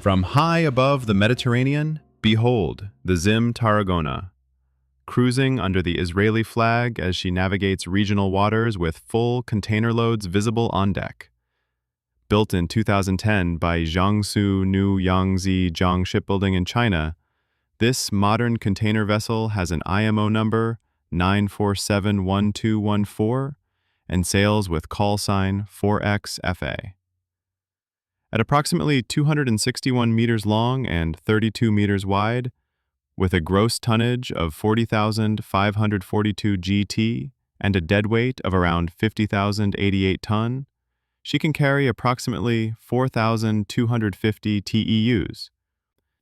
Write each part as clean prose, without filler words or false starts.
From high above the Mediterranean, behold the ZIM Tarragona, cruising under the Israeli flag as she navigates regional waters with full container loads visible on deck. Built in 2010 by Jiangsu New Yangtze Jiang Shipbuilding in China, this modern container vessel has an IMO number 9471214 and sails with call sign 4XFA. At approximately 261 meters long and 32 meters wide, with a gross tonnage of 40,542 GT and a deadweight of around 50,088 ton, she can carry approximately 4,250 TEUs.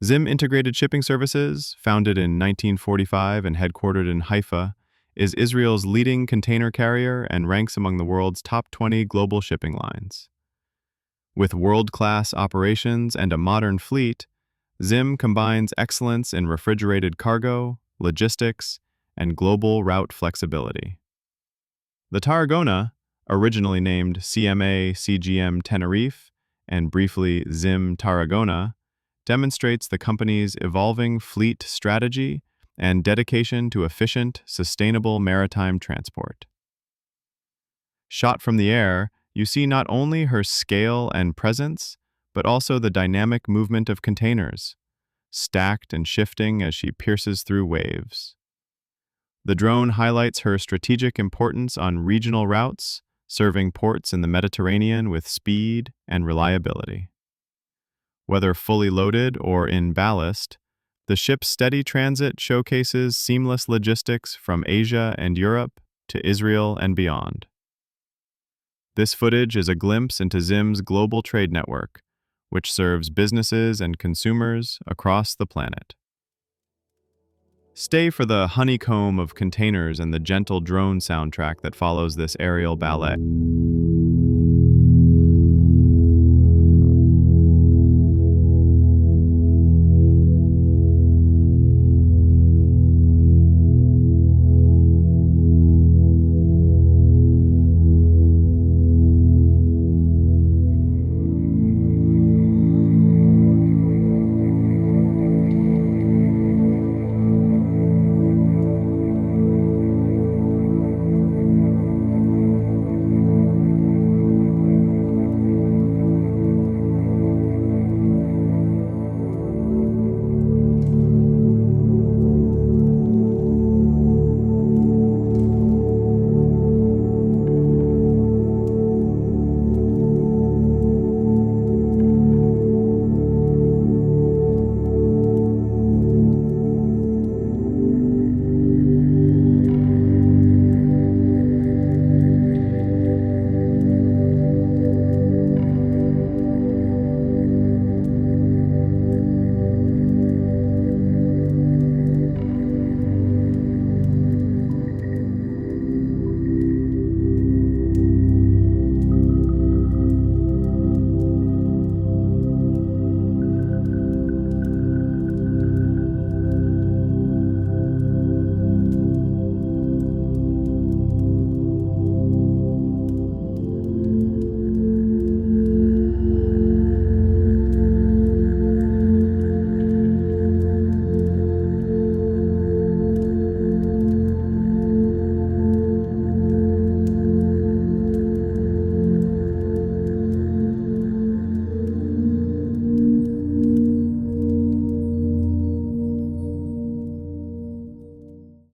ZIM Integrated Shipping Services, founded in 1945 and headquartered in Haifa, is Israel's leading container carrier and ranks among the world's top 20 global shipping lines. With world-class operations and a modern fleet, ZIM combines excellence in refrigerated cargo, logistics, and global route flexibility. The Tarragona, originally named CMA-CGM Tenerife and briefly ZIM Tarragona, demonstrates the company's evolving fleet strategy and dedication to efficient, sustainable maritime transport. Shot from the air, you see not only her scale and presence, but also the dynamic movement of containers, stacked and shifting as she pierces through waves. The drone highlights her strategic importance on regional routes, serving ports in the Mediterranean with speed and reliability. Whether fully loaded or in ballast, the ship's steady transit showcases seamless logistics from Asia and Europe to Israel and beyond. This footage is a glimpse into ZIM's global trade network, which serves businesses and consumers across the planet. Stay for the honeycomb of containers and the gentle drone soundtrack that follows this aerial ballet.